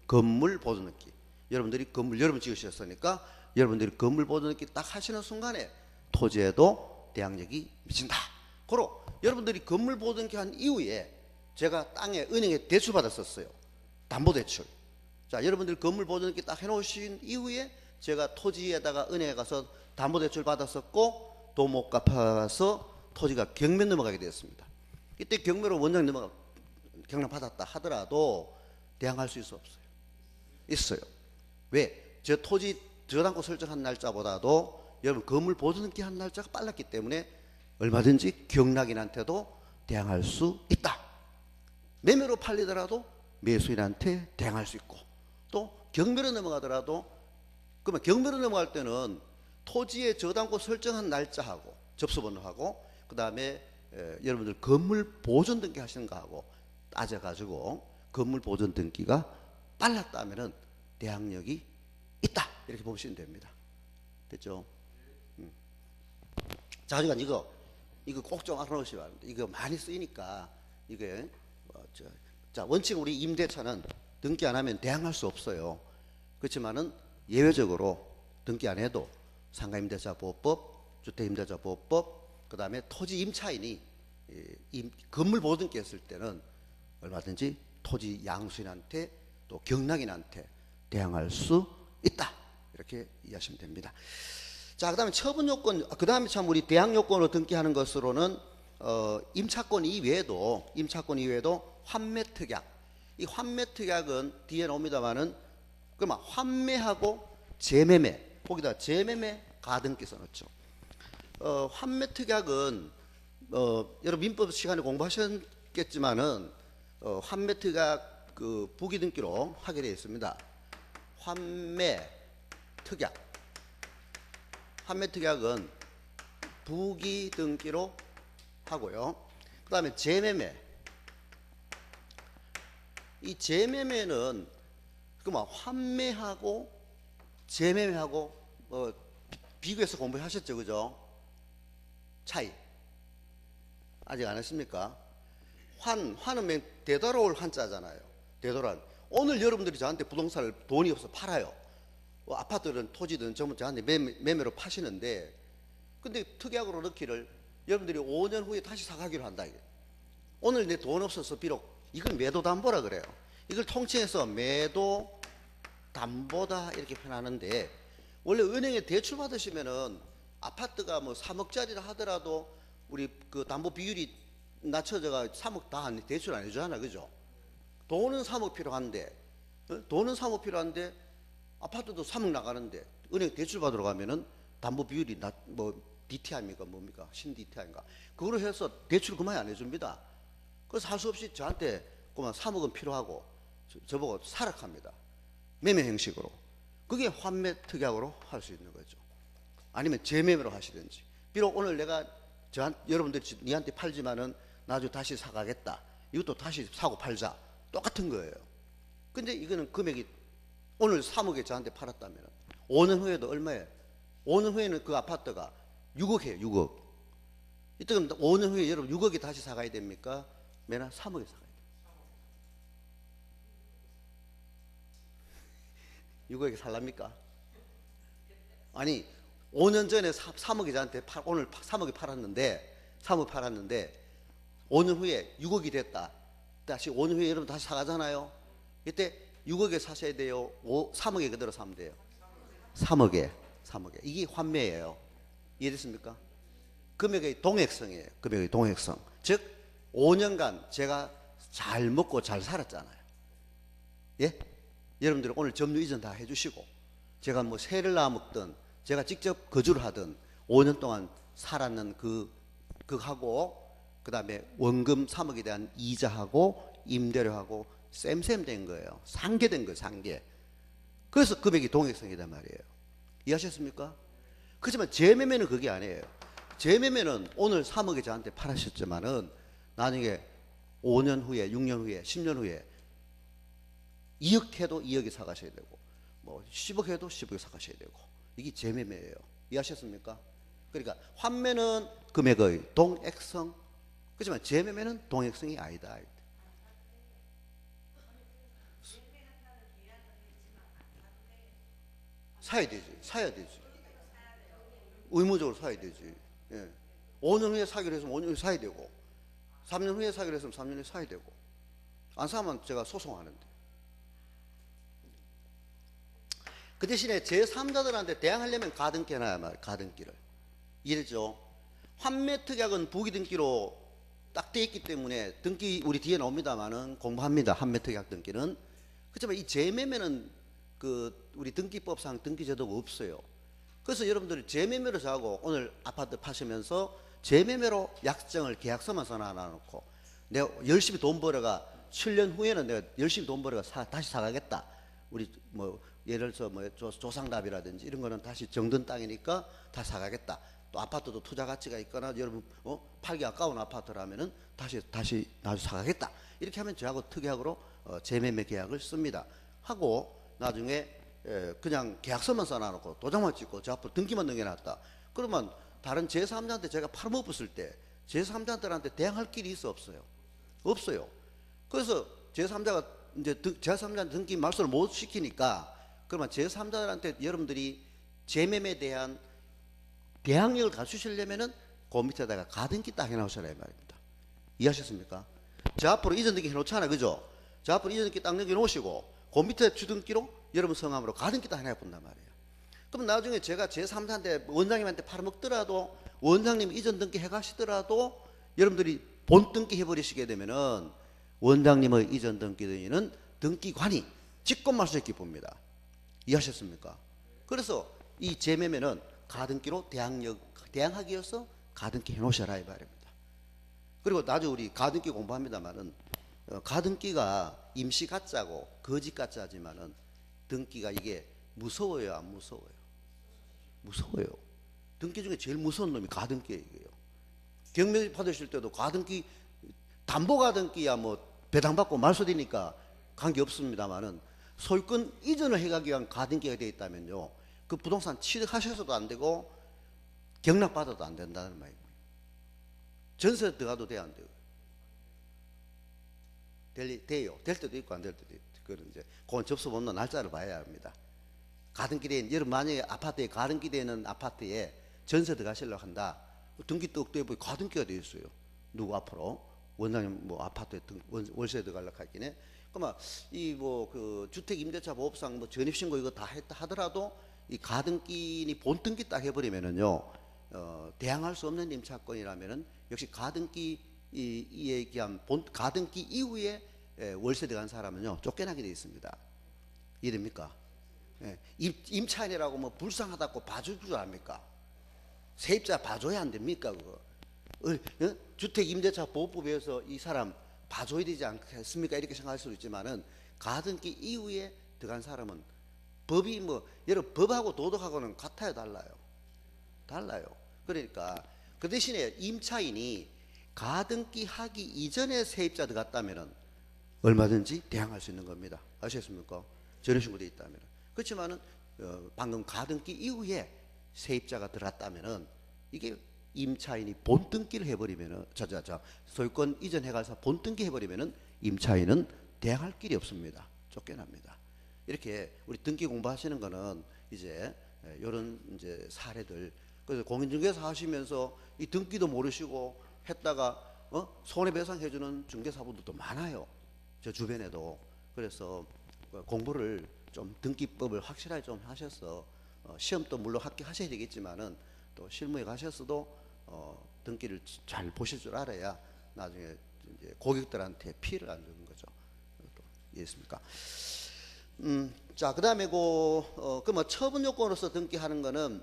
건물 보존 등기. 여러분들이 여러분 지으셨으니까 여러분들이 건물 보존 등기 딱 하시는 순간에 토지에도 대항력이 미친다. 고로 여러분들이 건물 보존 등기 한 이후에 제가 땅에 은행에 대출 받았었어요. 담보대출. 자, 여러분들 건물 보존 등기 딱 해놓으신 이후에 제가 토지에다가 은행에 가서 담보대출 받았었고 돈 못 갚아서 토지가 경매 넘어가게 되었습니다. 이때 경매로 원장 경락 받았다 하더라도 대항할 수 있어 없어요? 있어요. 왜? 저 토지 저당권 설정한 날짜보다도 여러분 건물 보존 등기 한 날짜가 빨랐기 때문에 얼마든지 경락인한테도 대항할 수 있다. 매매로 팔리더라도 매수인한테 대항할 수 있고, 또 경매로 넘어가더라도, 그러면 경매로 넘어갈 때는 토지의 저당권 설정한 날짜하고 접수번호하고 그 다음에 여러분들 건물 보존 등기 하시는 거하고 따져가지고 건물 보존 등기가 빨랐다면은 대항력이 있다. 이렇게 보시면 됩니다. 됐죠? 자, 그러니까 이거 꼭 좀 알아놓으시기 바랍니다. 이거 많이 쓰이니까 이게 자, 원칙 우리 임대차는 등기 안 하면 대항할 수 없어요. 그렇지만은 예외적으로 등기 안 해도 상가임대차보호법, 주택임대차보호법, 그 다음에 토지 임차인이 건물 보존 등기 했을 때는 얼마든지 토지 양수인한테 또 경락인한테 대항할 수 있다. 이렇게 이해하시면 됩니다. 자, 그 다음에 처분 요건, 그 다음에 참 우리 대항 요건으로 등기하는 것으로는 임차권 이외에도 환매 특약. 이 환매 특약은 뒤에 나옵니다만은 그러면 환매하고 재매매, 거기다 재매매 가등기 써놓죠. 환매 특약은 여러분 민법 시간에 공부하셨겠지만은 환매 특약 그 부기 등기로 하게 되어 있습니다. 환매 특약은 부기 등기로 하고요. 그 다음에 재매매. 이 재매매는 그만 환매하고 재매매하고 비교해서 공부하셨죠, 그죠? 차이 아직 안 했습니까? 환은 되돌아올 환자잖아요. 되돌아올. 오늘 여러분들이 저한테 부동산을 돈이 없어 팔아요. 아파트든 토지든 전부 저한테 매매로 파시는데, 근데 특약으로 넣기를 여러분들이 5년 후에 다시 사가기로 한다. 이게. 오늘 내 돈 없어서 비록 이걸 매도담보라 그래요. 이걸 통칭해서 매도담보다 이렇게 표현하는데, 원래 은행에 대출 받으시면은 아파트가 뭐 3억짜리라 하더라도 우리 그 담보 비율이 낮춰져가 3억 다 대출 안 해주잖아, 그죠? 돈은 3억 필요한데, 돈은 3억 필요한데 아파트도 3억 나가는데 은행 대출 받으러 가면은 담보 비율이 뭐 DTI입니까 뭡니까 신 DTI인가 그거로 해서 대출 그만 안 해줍니다. 그래서 할 수 없이 저한테 그만 3억은 필요하고 저보고 사락합니다. 매매 형식으로. 그게 환매 특약으로 할 수 있는 거죠. 아니면 재매매로 하시든지. 비록 오늘 내가 여러분들 니한테 팔지만은 나중에 다시 사가겠다. 이것도 다시 사고 팔자. 똑같은 거예요. 근데 이거는 금액이 오늘 3억에 저한테 팔았다면 5년 후에도 얼마예요? 5년 후에는 그 아파트가 6억이에요. 6억. 이때는 5년 후에 여러분 6억에 다시 사가야 됩니까? 매나 3억에 사가야 돼요. 6억에 살랍니까? 아니 5년 전에 3억이 저한테 오늘 3억에 팔았는데 3억 팔았는데 5년 후에 6억이 됐다. 다시 5년 후에 여러분 다시 사가잖아요. 이때 6억에 사셔야 돼요. 3억에 그대로 사면 돼요. 3억에 이게 환매예요. 이해됐습니까? 금액의 동액성이에요. 금액의 동액성. 즉 5년간 제가 잘 먹고 잘 살았잖아요. 예? 여러분들 오늘 점유 이전 다 해주시고 제가 뭐 세를 낳아 먹든 제가 직접 거주를 하든 5년 동안 살았는 그하고 그 다음에 원금 3억에 대한 이자하고 임대료하고 쌤쌤 된 거예요. 상계된 거예요. 상계. 그래서 금액이 동액성이란 말이에요. 이해하셨습니까? 그렇지만 재매매는 그게 아니에요. 재매매는 오늘 3억에 저한테 팔으셨지만은 나중에 5년 후에 6년 후에 10년 후에 2억 해도 2억에 사가셔야 되고 뭐 10억 해도 10억에 사가셔야 되고 이게 재매매예요. 이해하셨습니까? 그러니까 환매는 금액의 동액성, 그렇지만 재매매는 동액성이 아니다. 사야 되지. 사야 되지. 의무적으로 사야 되지. 예. 5년 후에 사기로 했으면 5년 후에 사야 되고 3년 후에 사기로 했으면 3년 후에 사야 되고 안 사면 제가 소송하는데. 그 대신에 제3자들한테 대항하려면 가등기 해놔야 말이에요. 가등기를. 이랬죠. 환매 특약은 부기등기로 딱 돼 있기 때문에 등기 우리 뒤에 나옵니다만은 공부합니다. 환매 특약 등기는. 그렇지만 이 재매매는 그 우리 등기법상 등기 제도가 없어요. 그래서 여러분들이 재매매로 자고 오늘 아파트 파시면서 재매매로 약정을 계약서만 써놔놓고 내가 열심히 돈 벌어가 7년 후에는 내가 열심히 돈 벌어가 다시 사가겠다. 우리 뭐 예를 들어서 뭐 조상답이라든지 이런 거는 다시 정든 땅이니까 다 사가겠다. 또 아파트도 투자 가치가 있거나 여러분 팔기 아까운 아파트라면은 다시 나중에 사가겠다. 이렇게 하면 저하고 특약으로 재매매 계약을 씁니다. 하고 나중에 그냥 계약서만 써놔놓고 도장만 찍고 저 앞으로 등기만 넘겨놨다. 그러면 다른 제3자한테 제가 팔아먹었을 때 제3자들한테 대항할 길이 있어 없어요? 없어요. 그래서 제3자가 이제 제3자한테 등기 말소를 못 시키니까 그러면 제3자들한테 여러분들이 재매매에 대한 대항력을 갖추시려면은 그 밑에다가 가등기 딱 해놓으셔라 이 말입니다. 이해하셨습니까? 저 앞으로 이전 등기 해놓잖아, 그죠? 저 앞으로 이전 등기 딱 넘겨놓으시고 그 밑에 주등기로 여러분 성함으로 가등기 딱 해본단 말이에요. 그럼 나중에 제가 제3자한테 원장님한테 팔아먹더라도 원장님 이전 등기 해가시더라도 여러분들이 본 등기 해버리시게 되면은 원장님의 이전 등기 등기는 등기관이 직권말소했기 봅니다. 이해하셨습니까? 그래서 이 재매매는 가등기로 대항하기 위해서 가등기 해놓으셔라 이 말입니다. 그리고 나중에 우리 가등기 공부합니다만은 가등기가 임시 가짜고 거짓 가짜지만은 등기가 이게 무서워요, 안 무서워요? 무서워요. 등기 중에 제일 무서운 놈이 가등기예요. 경매 받으실 때도 가등기 담보 가등기야 뭐 배당받고 말소되니까 관계 없습니다만은 소유권 이전을 해가기 위한 가등기가 되어 있다면요, 그 부동산 취득하셔서도 안 되고 경락받아도 안 된다는 말입니다. 전세 들어가도 돼요, 안 돼요? 돼요. 될 때도 있고 안 될 때도 있고. 그건 이제 그건 접수 번호 날짜를 봐야 합니다. 가등기대에 여러분 만약에 아파트에 가등기되어 있는 아파트에 전세 들어가시려고 한다. 등기 떡 떼보니 가등기가 되어 있어요. 누구 앞으로? 원장님 뭐 아파트에 월세 들어가려고 하기네. 그러면 이 뭐 그 주택 임대차 보호법상 뭐 전입신고 이거 다 했다 하더라도 이 가등기니 본등기 딱 해버리면은요, 대항할 수 없는 임차권이라면은 역시 가등기 이에 기한 가등기 이후에 월세 들어간 사람은요 쫓겨나게 돼 있습니다. 이해됩니까? 예, 임차인이라고 뭐 불쌍하다고 봐줄 줄 압니까? 세입자 봐줘야 안 됩니까 그거? 주택 임대차 보호법에서 이 사람 봐줘야 되지 않겠습니까? 이렇게 생각할 수도 있지만은 가등기 이후에 들어간 사람은 법이 뭐 여러분 법하고 도덕하고는 같아요, 달라요. 그러니까 그 대신에 임차인이 가등기 하기 이전에 세입자 들어갔다면은 얼마든지 대항할 수 있는 겁니다. 아시겠습니까? 전입신고 돼 있다면. 그렇지만은 방금 가등기 이후에 세입자가 들어갔다면은 이게 임차인이 본등기를 해버리면은 소유권 이전해가서 본등기 해버리면은 임차인은 대항할 길이 없습니다. 쫓겨납니다. 이렇게 우리 등기 공부하시는 거는 이제 이런 이제 사례들. 그래서 공인중개사 하시면서 이 등기도 모르시고 했다가 손해배상 해주는 중개사분들도 많아요. 저 주변에도. 그래서 공부를 좀 등기법을 확실하게 좀 하셔서 시험도 물론 합격하셔야 되겠지만은 또 실무에 가셔서도 등기를 잘 보실 줄 알아야 나중에 이제 고객들한테 피해를 안 주는 거죠. 이해했습니까? 자, 그다음에 뭐 처분 요건으로서 등기하는 거는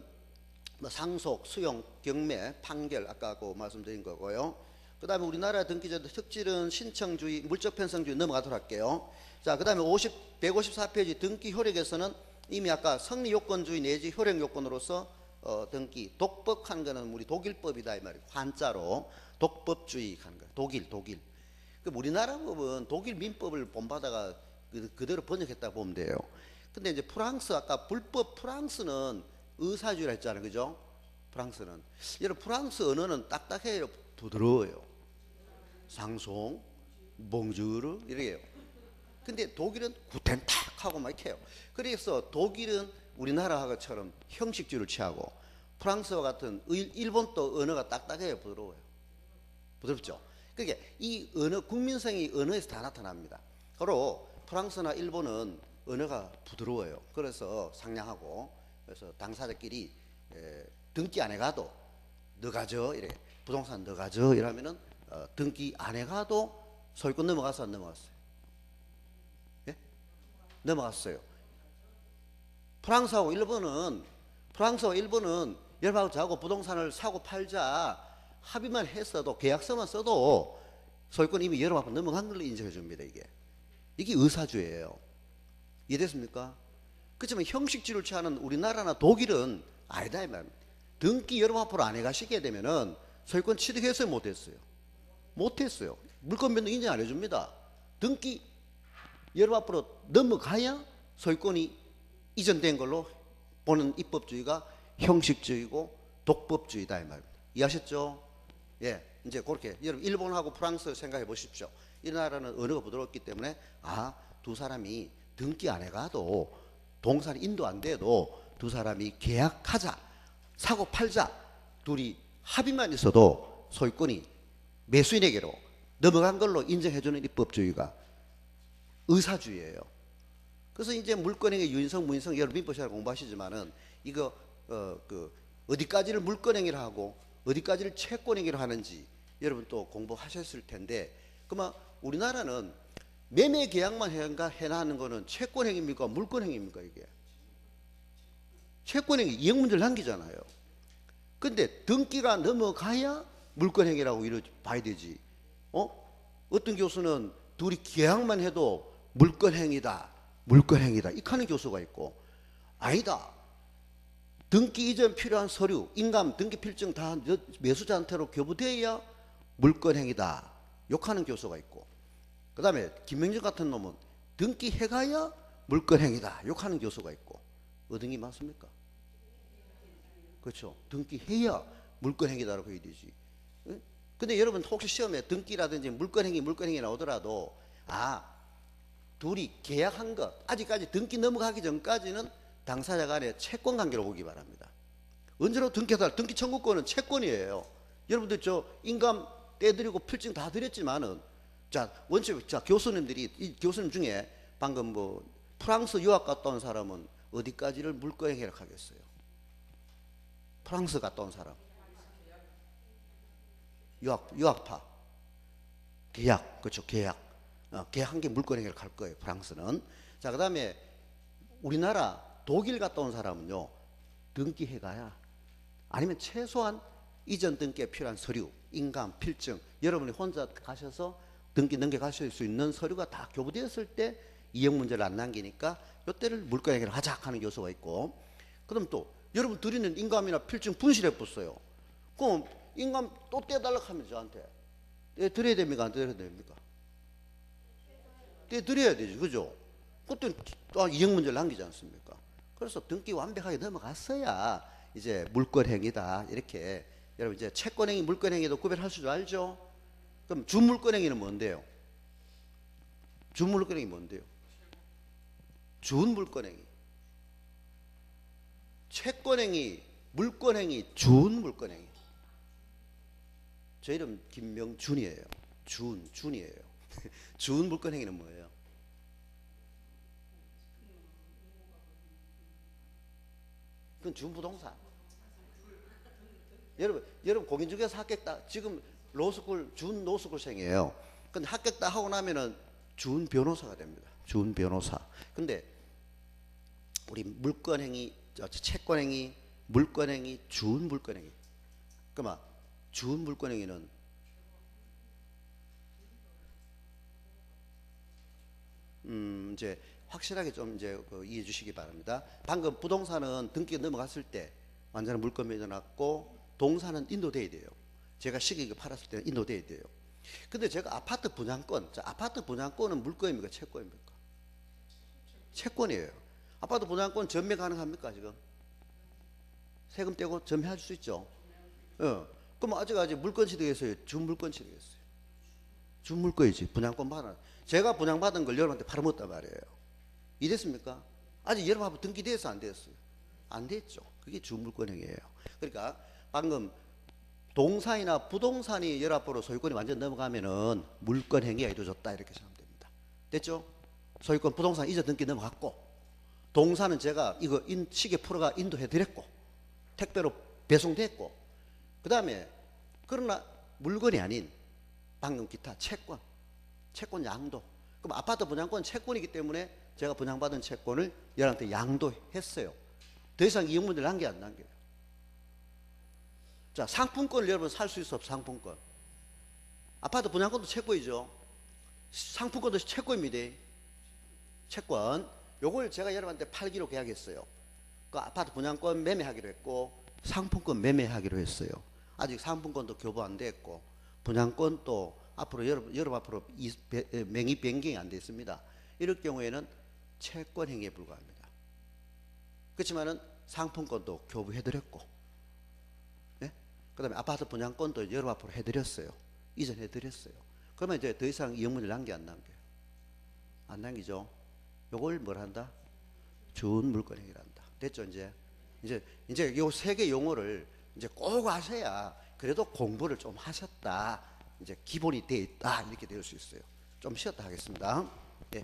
뭐 상속, 수용, 경매, 판결 아까 말씀드린 거고요. 그다음에 우리나라 등기제도 특질은 신청주의, 물적 편성주의 넘어가도록 할게요. 자, 그다음에 154페이지 등기 효력에서는 이미 아까 성립 요건주의 내지 효력 요건으로서 등기 독법한 거는 우리 독일법이다 이 말이에요. 한자로 독법주의 하는 거예요. 독일. 그 우리나라 법은 독일 민법을 본받아가 그대로 번역했다 보면 돼요. 근데 이제 프랑스 아까 불법 프랑스는 의사주의라 했잖아요, 그죠? 프랑스는 여러분 프랑스 언어는 딱딱해요, 부드러워요. 상송, 봉주르 이래요. 근데 독일은 구텐탁 하고 막 이렇게 해요. 그래서 독일은 우리나라처럼 형식주의를 취하고 프랑스와 같은 일본도 언어가 딱딱해요, 부드러워요. 부드럽죠? 그러니까 이 언어, 국민성이 언어에서 다 나타납니다. 바로 프랑스나 일본은 언어가 부드러워요. 그래서 상냥하고, 그래서 당사자끼리 등기 안 해가도 너 가져 이래, 부동산 너 가져 이러면은 등기 안 해가도 소유권 넘어가서 안 넘어갔어요? 예? 넘어갔어요. 프랑스하고 일본은 여러분하고 저하고 부동산을 사고 팔자 합의만 했어도 계약서만 써도 소유권 이미 여러분 넘어간 걸로 인정해 줍니다. 이게 의사주의예요. 이해됐습니까? 그렇지만 형식주의를 취하는 우리나라나 독일은 아니다 이 말입니다. 등기 여러분 앞으로 안 해가시게 되면은 소유권 취득했어요, 못했어요. 물권 변동 인정 안 해줍니다. 등기 여러분 앞으로 넘어가야 소유권이 이전된 걸로 보는 입법주의가 형식주의고 독법주의다 이 말입니다. 이해하셨죠? 예, 이제 그렇게 여러분 일본하고 프랑스 생각해 보십시오. 이 나라는 언어가 부드럽기 때문에 두 사람이 등기 안 해가도 동산 인도 안 돼도 두 사람이 계약하자, 사고 팔자 둘이 합의만 있어도 소유권이 매수인에게로 넘어간 걸로 인정해주는 입법주의가 의사주의예요. 그래서 이제 물권행위 유인성, 무인성 여러분 민법 잘 공부하시지만은 이거 어디까지를 물권행위를 하고 어디까지를 채권행위를 하는지 여러분 또 공부하셨을 텐데, 그러면 우리나라는 매매 계약만 해나는 거는 채권행위입니까? 물권행위입니까? 이게 채권행위 이행 문제를 남기잖아요. 근데 등기가 넘어가야 물권행위라고 봐야 되지. 어떤 교수는 둘이 계약만 해도 물권행위다 이렇게 하는 교수가 있고, 아니다, 등기 이전 필요한 서류, 인감, 등기 필증 다 매수자한테로 교부돼야 물권행위다 욕하는 교수가 있고, 그 다음에 김명진 같은 놈은 등기 해가야 물권행위다 욕하는 교수가 있고, 어떤 게 맞습니까? 그렇죠. 등기 해야 물권행위다라고 해야 되지. 근데 여러분 혹시 시험에 등기라든지 물권행위 나오더라도 둘이 계약한 것 아직까지 등기 넘어가기 전까지는 당사자 간의 채권 관계로 보기 바랍니다. 언제로 등기 청구권은 채권이에요. 여러분들 저 인감 떼드리고 필증 다 드렸지만은 자 원체 자 교수님들이 이 교수님 중에 방금 뭐 프랑스 유학 갔다 온 사람은 어디까지를 물권행위를 하겠어요? 프랑스 갔다 온 사람 유학파 계약 그렇죠 계약 계약한 게 물권행위를 할 거예요 프랑스는. 자 그다음에 우리나라 독일 갔다 온 사람은요 등기해 가야 아니면 최소한 이전 등기에 필요한 서류 인감 필증 여러분이 혼자 가셔서 등기 넘겨가실 수 있는 서류가 다 교부되었을 때 이행 문제를 안 남기니까 이때를 물권행위를 하자 하는 요소가 있고, 그럼 또 여러분 드리는 인감이나 필증 분실해 봤어요. 그럼 인감 또 떼달라고 하면 저한테 떼드려야 됩니까 안 떼드려야 됩니까? 떼드려야 되죠, 그죠? 그때 또 이행 문제를 남기지 않습니까? 그래서 등기 완벽하게 넘어갔어야 이제 물권행위다 이렇게. 여러분 이제 채권행위 물권행위도 구별할 줄 알죠? 그럼 준물권행위는 뭔데요? 준물권행위 뭔데요? 준물권행위, 채권행위, 물권행위, 준물권행위. 저 이름 김명준이에요. 준이에요. 준물권행위는 뭐예요? 그건 준부동산. 여러분 공인중개사 합격 다 지금 로스쿨 준 로스쿨생이에요. 근데 합격 다 하고 나면은 준 변호사가 됩니다. 준 변호사. 근데 우리 물권행위, 채권행위, 물권행위, 준 물권행위. 그러면 준 물권행위는 이제 확실하게 좀 이제 이해해 주시기 바랍니다. 방금 부동산은 등기가 넘어갔을 때 완전한 물권 맺어놨고 동산은 인도돼야 돼요. 제가 시기가 팔았을 때는 인도돼야 돼요. 근데 제가 아파트 분양권, 아파트 분양권은 물권입니까 채권입니까? 채권이에요. 아파트 분양권 전매 가능합니까 지금? 세금 떼고 전매할 수 있죠. 그럼 아직 물권 취득했어요? 준물권 취득했어요? 준물권이지. 분양권 받아. 제가 분양받은 걸 여러분한테 팔아먹었단 말이에요. 이랬습니까? 아직 여러분 등기돼서 안 됐어요? 안 됐죠. 그게 준물권행위예요. 그러니까 방금 동산이나 부동산이 연합보로 소유권이 완전 넘어가면은 물권행위가 이루어졌다 이렇게 생각하면 됩니다. 됐죠? 소유권 부동산 이전 등기 넘어갔고 동산은 제가 이거 시계 풀어가 인도해드렸고 택배로 배송됐고 그 다음에 그러나 물건이 아닌 방금 기타 채권 양도. 그럼 아파트 분양권 채권이기 때문에 제가 분양받은 채권을 여러분한테 양도했어요. 더 이상 이용 문제를 남겨 안 남겨요. 자, 상품권을 여러분 살 수 있어 상품권. 아파트 분양권도 채권이죠. 상품권도 채권입니다. 채권. 요걸 제가 여러분한테 팔기로 계약했어요. 그 아파트 분양권 매매하기로 했고 상품권 매매하기로 했어요. 아직 상품권도 교부 안 됐고 분양권도 앞으로 여러분 앞으로 명의 변경이 안 됐습니다. 이럴 경우에는 채권 행위에 불과합니다. 그렇지만은 상품권도 교부해드렸고, 네? 그다음에 아파트 분양권도 여러분 앞으로 해드렸어요. 이전해드렸어요. 그러면 이제 더 이상 이용 문제를 남겨 안 남겨요? 안 남기죠. 요걸 뭘 한다? 준 물권 행위를 한다. 됐죠 이제 요 세 개 용어를 이제 꼭 아셔야 그래도 공부를 좀 하셨다. 이제 기본이 돼 있다 이렇게 될 수 있어요. 좀 쉬었다 하겠습니다. 예.